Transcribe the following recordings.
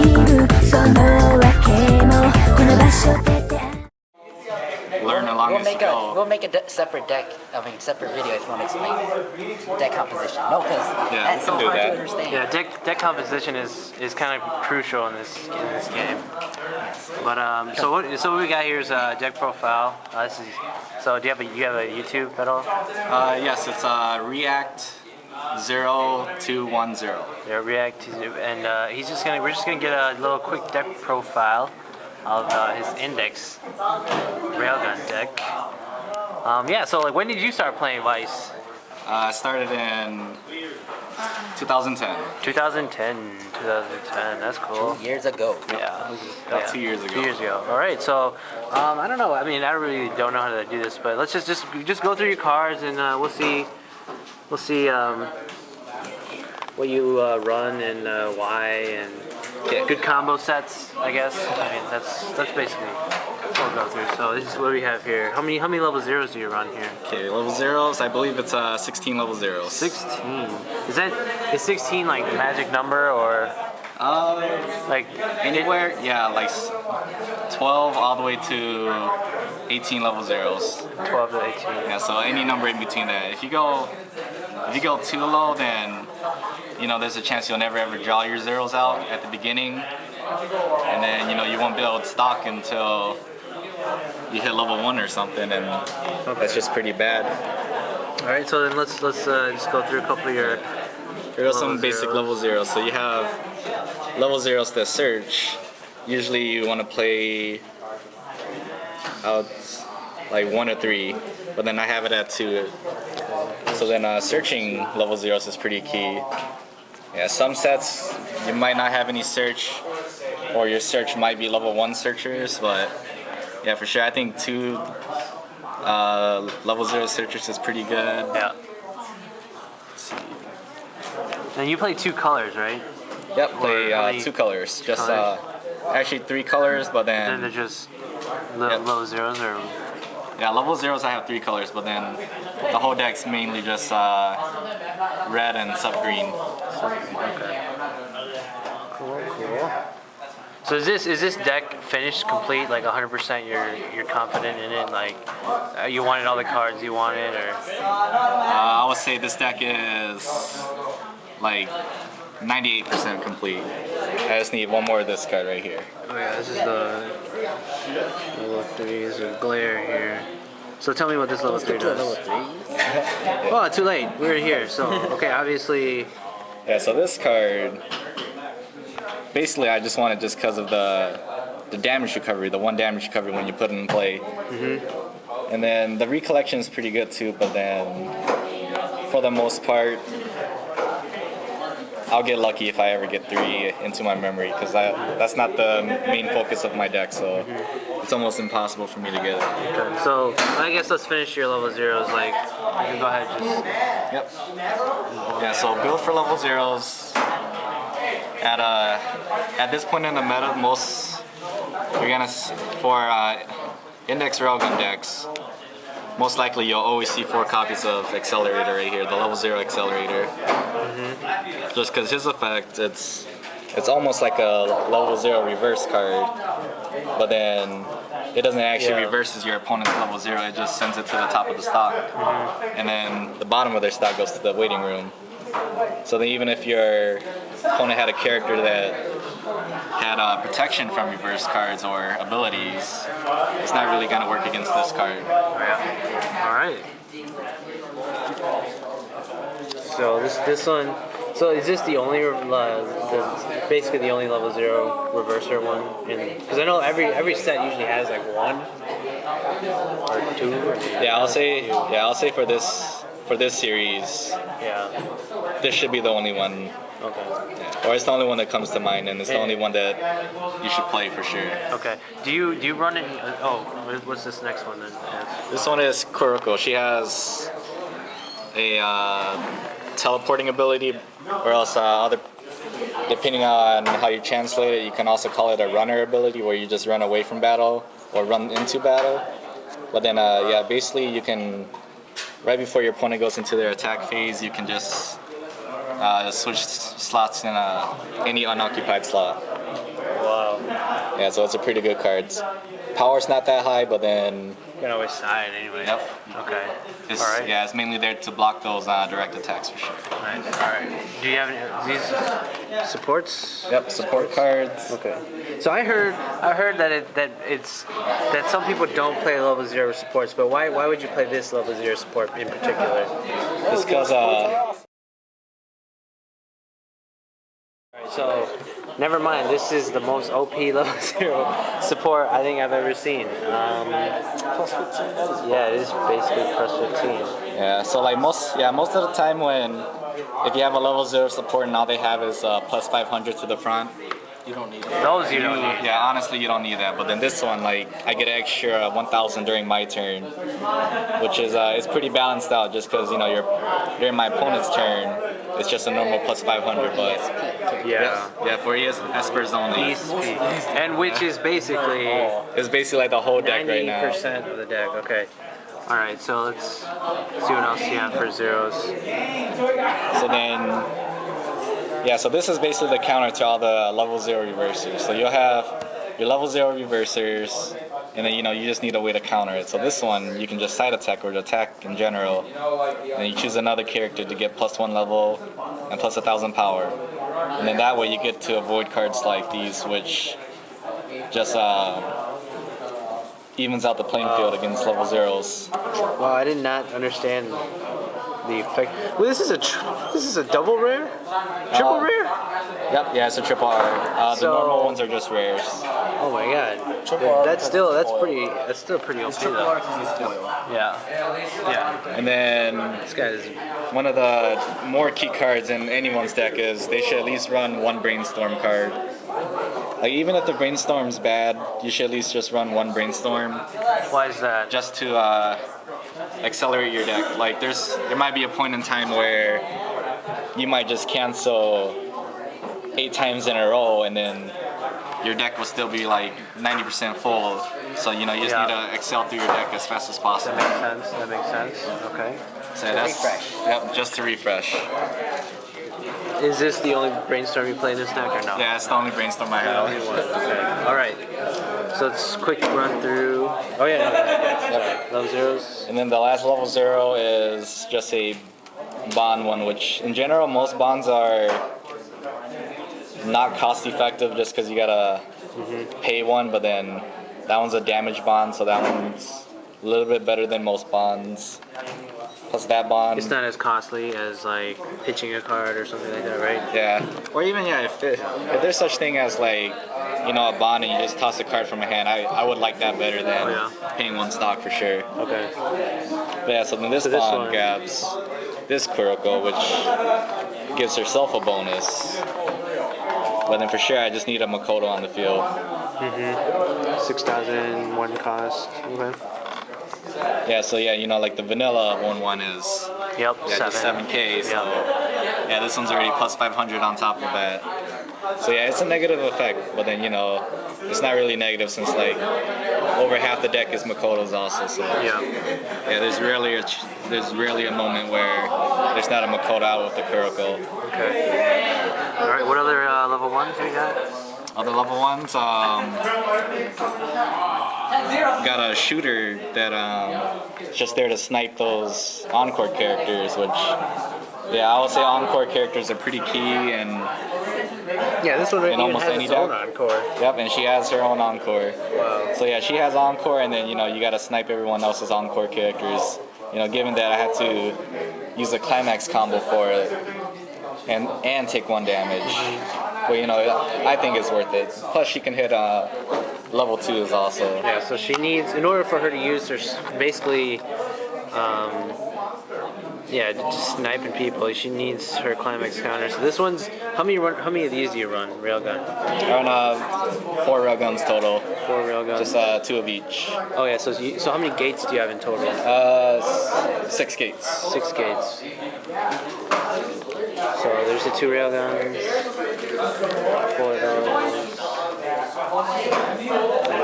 Learn along we'll as make you a go. we'll make a separate deck. I mean, separate video if you want to explain deck composition. No, because Yeah, that's so we can do hard that. to understand. Yeah, deck composition is kind of crucial in this game. But so what we got here is a deck profile. This is so do you have a YouTube at all? Yes, it's React 0210. Yeah, React, and we're just gonna get a little quick deck profile of his index Railgun deck. Yeah, so like when did you start playing Weiss? I started in 2010. 2010, that's cool. 2 years ago. Yeah, About 2 years ago. 2 years ago. All right, so I don't know. I mean, I really don't know how to do this, but let's just go through your cards and we'll see what you run and why and good combo sets. I guess. I mean, that's basically what we'll go through. So this is what we have here. How many level zeros do you run here? Okay, level zeros. I believe it's 16 level zeros. 16. Is 16 like the magic number or? Like Anywhere, yeah, like 12 all the way to 18 level zeros. 12 to 18. Yeah, so any number in between that. If you go too low, then there's a chance you'll never ever draw your zeros out at the beginning, and then you won't be able to stock until you hit level 1 or something, and that's just pretty bad. All right, so then let's just go through a couple of your. Here are some basic level zeros. So you have level zeros that search. Usually you want to play out like 1 or 3, but then I have it at 2. So then searching level zeros is pretty key. Yeah, some sets you might not have any search, or your search might be level 1 searchers, but yeah, for sure I think 2 level 0 searchers is pretty good. Yeah. And you play 2 colors, right? Yep, play 2 colors. Just actually 3 colors, but then they're just level zeros, or yeah, level zeros I have 3 colors, but then the whole deck's mainly just red and sub green. Okay. Cool. So is this deck finished, complete, like 100%? You're confident in it, like you wanted all the cards you wanted, or? I would say this deck is like 98% complete. I just need one more of this card right here. Oh yeah, this is the level 3 is a glare here. So tell me what this level 3 does. Level 3. Oh, too late. We're here. So okay, obviously. Yeah. So this card, basically, I just want it just because of the damage recovery, the 1 damage recovery when you put it in play. And then the recollection is pretty good too, but then for the most part, I'll get lucky if I ever get 3 into my memory, because that's not the main focus of my deck, so it's almost impossible for me to get it. Okay, so I guess let's finish your level zeros. Like, you can go ahead, just. Yep. Yeah. So build for level zeros. At this point in the meta, you're gonna for index railgun decks. Most likely you'll always see 4 copies of Accelerator right here, the level 0 Accelerator. Just because his effect, it's almost like a level 0 reverse card, but then it doesn't actually reverses your opponent's level 0, it just sends it to the top of the stock. And then the bottom of their stock goes to the waiting room. So then even if your opponent had a character that had protection from reverse cards or abilities, it's not really going to work against this card. Alright. So this one, so is this the only, basically the only level 0 reverser one? Because I know every set usually has like 1 or 2. Yeah, I'll say for this series, this should be the only one. Okay. Yeah. Or it's the only one that comes to mind, and it's the only one that you should play for sure. Okay. Do you run any? What's this next one then? This one is Kuroko. She has a teleporting ability, or else depending on how you translate it, you can also call it a runner ability, where you just run away from battle or run into battle. But then, basically you can, right before your opponent goes into their attack phase, you can just switch slots in any unoccupied slot. wow. Yeah, so it's a pretty good card. Power's not that high, but then You can always side anyway. Yep. Okay. it's, All right. yeah, it's mainly there to block those direct attacks for sure. Nice. All right. Do you have any these supports? Yep, support cards. Okay. So I heard that some people don't play level 0 supports, but why would you play this level 0 support in particular? It's because So, never mind. This is the most OP level 0 support I think I've ever seen. plus 15. Yeah, it is basically plus 15. Yeah, so like most of the time when if you have a level 0 support and all they have is plus 500 to the front, you don't need it. Those you don't need. Yeah, honestly, you don't need that. But then this one, like, I get an extra 1,000 during my turn, which is it's pretty balanced out. Just because during my opponent's turn, it's just a normal plus 500. But yeah, for espers only. And which is basically It's basically like the whole deck right now. 90% of the deck. Okay. All right. So let's see what else you have for zeros. So then. Yeah, so this is basically the counter to all the level 0 reversers. So you'll have your level 0 reversers, and then you just need a way to counter it. So this one, you can just side attack or attack in general, and then you choose another character to get plus 1 level and plus 1,000 power. And then that way you get to avoid cards like these, which just evens out the playing field against level 0s. Wow, I did not understand the effect. Well, this is a double rare, triple rare. Yep, yeah, it's a triple R. The So- normal ones are just rares. Oh my god, that's still pretty OP though. Yeah. And then This guy is. one of the more key cards in anyone's deck is they should at least run one brainstorm card. Like even if the brainstorm's bad, you should at least just run one brainstorm Why is that? just to accelerate your deck. Like there might be a point in time where you might just cancel 8 times in a row and then your deck will still be like 90% full. So you just need to excel through your deck as fast as possible. That makes sense. Okay. So that's refresh. Yep, just to refresh. Is this the only brainstorm you play in this deck or no? Yeah, it's the only brainstorm I have. Okay. All right. So let's quick run through. Oh yeah. Yep. Level zeros. And then the last level 0 is just a bond one, which in general most bonds are not cost effective just because you gotta pay one, but then that one's a damage bond, so that one's a little bit better than most bonds. Plus that bond. It's not as costly as like pitching a card or something like that, right? Yeah. Or even if there's such thing as like a bond and you just toss a card from a hand, I would like that better than paying 1 stock for sure. Okay. But yeah, so then this bond grabs this Kuroko, which gives herself a bonus. But then for sure, I just need a Makoto on the field. 6,001 cost. Okay. Yeah, so like the vanilla 1/1 is Yep. just 7K. So yeah, this one's already plus 500 on top of that. So yeah, it's a negative effect, but then it's not really negative since like over half the deck is Makoto's also. So Yeah. there's rarely a moment where there's not a Makoto out with the Kuroko. Okay. All right. What other level 1s we got? Other level 1s, got a shooter that just there to snipe those encore characters, which I would say encore characters are pretty key and Yeah, this one in even almost has any its own deck. encore. Yep, and she has her own encore. Wow. So yeah, she has encore, and then you gotta snipe everyone else's encore characters. Given that I had to use a climax combo for it and take 1 damage. But I think it's worth it. Plus she can hit level 2s also. Yeah, so she needs, in order for her to use her, basically, just sniping people, she needs her climax counter. So this one's, how many of these do you run, Railgun? I run 4 railguns total. 4 Railguns? Just 2 of each. Oh yeah, so how many gates do you have in total? 6 gates. 6 gates. So there's the 2 Railguns, 4 of those, and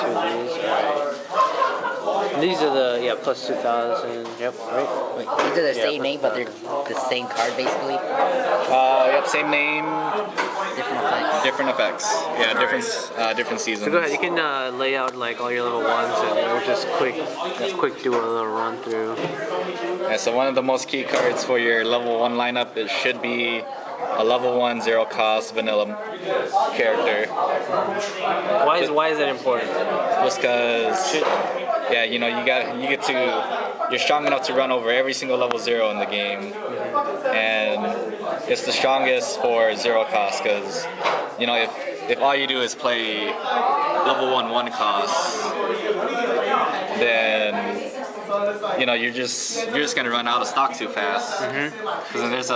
2 of these. Alright. These are the plus 2000. Yep, right. Wait, these are the Yeah, same name, but they're the same card basically. Yep, same name, Different effects. different effects. Yeah, different seasons. So go ahead. You can lay out like all your level ones, and we'll just quick do a little run through. Yeah, so one of the most key cards for your level 1 lineup, it should be a level 1 0 cost vanilla character. Why is that important? Just because, yeah, you know, you're strong enough to run over every single level 0 in the game, and it's the strongest for 0 cost. Because, you know, if all you do is play level 1 cost, then you know you're just gonna run out of stock too fast. Because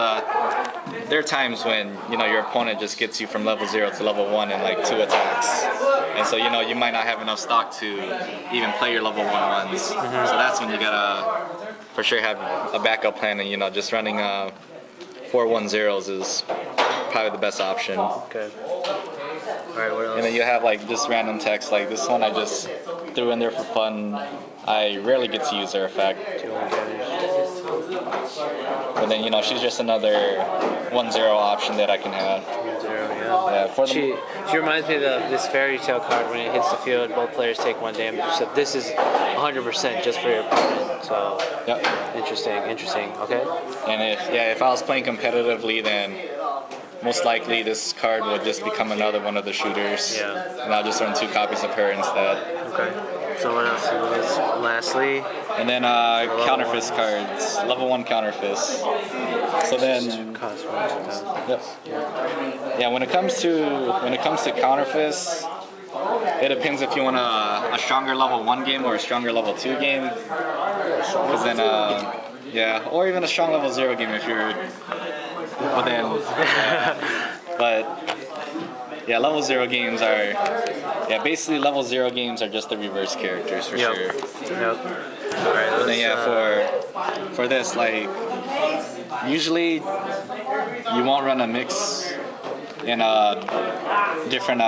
there are times when you know your opponent just gets you from level 0 to level 1 in like 2 attacks, and so you know you might not have enough stock to even play your level 1s. So that's when you gotta for sure have a backup plan, and you know just running 4-1-0s is probably the best option. Okay. All right. What else? And then you have like just random text, like this one I just threw in there for fun. I rarely get to use her effect. But then, you know, she's just another 1-0 option that I can have. 1-0, yeah. She reminds me of this fairy tale card. When it hits the field, both players take 1 damage. So this is 100% just for your opponent. So yep. Interesting. Okay. And if I was playing competitively, then most likely this card would just become another one of the shooters. Yeah. And I'll just run 2 copies of her instead. Okay. So what else is lastly? And then counterfist cards, level 1 counterfist. So then, Cost 1,000. yep. Yeah, when it comes to counterfist, it depends if you want a stronger level 1 game or a stronger level 2 game. Because then, yeah, or even a strong level 0 game if you're. But then, yeah, level 0 games are, basically level 0 games are just the reverse characters for sure. Yep. All right. And then for this, like, usually you won't run a mix in different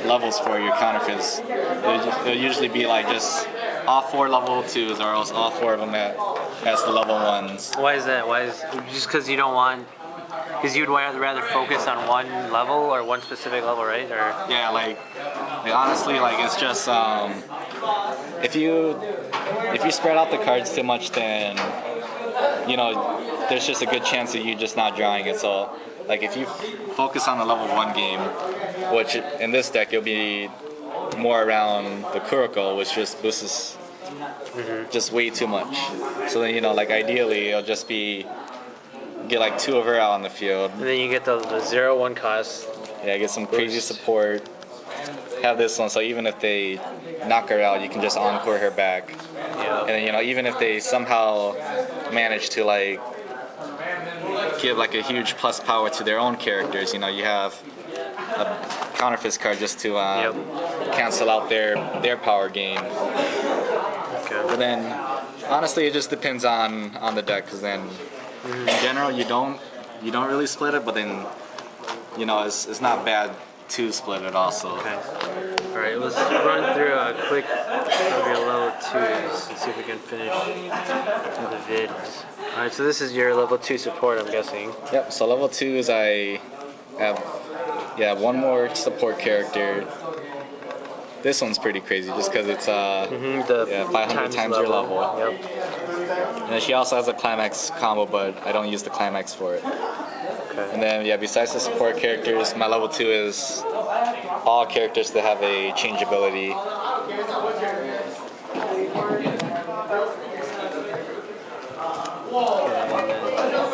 levels for your counterfeits. It'll usually be like just all 4 level 2s, or else all 4 of them as the level 1s. Why is that? Just because you don't want? Because you'd rather focus on one level or one specific level, right? Or yeah, like honestly, like it's just if you spread out the cards too much, then you know there's just a good chance of you just not drawing it. So like if you focus on the level 1 game, which in this deck it'll be more around the Kuroko, which just boosts just way too much. So then you know like ideally it'll just be get like 2 of her out on the field. And then you get the 0-1 cost. Yeah, get some crazy support. Have this one, so even if they knock her out, you can just encore her back. Yeah. And then, you know, even if they somehow manage to like give like a huge plus power to their own characters, you know, you have a counterfist card just to cancel out their power gain. Okay. But then, honestly, it just depends on the deck, because then in general you don't really split it, but then you know it's not bad to split it also. Okay. All right, let's run through a quick of your level 2s and see if we can finish the vids. All right, so this is your level 2 support, I'm guessing. Yep. So level 2s, I have 1 more support character. This one's pretty crazy just because it's 500 times your level. Yep. And then she also has a climax combo, but I don't use the climax for it. Okay. And then besides the support characters, my level 2 is all characters that have a change ability. Okay,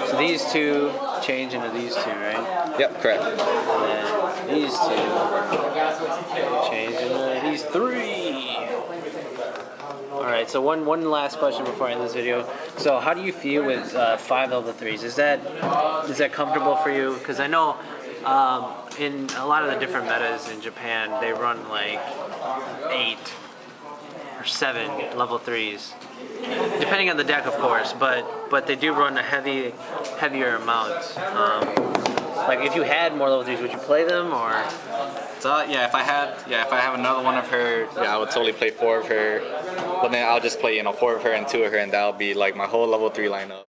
so these 2 change into these 2, right? Yep, correct. And then these 2 change into these 3. Alright, so one last question before I end this video. So how do you feel with 5 level 3s? Is that comfortable for you? Because I know in a lot of the different metas in Japan, they run like 8 or 7 level 3s. Depending on the deck, of course, but they do run a heavier amount. Like if you had more level 3s, would you play them or? So yeah, if I have another one of her, yeah, I would totally play 4 of her. But then I'll just play 4 of her and 2 of her, and that'll be like my whole level 3 lineup.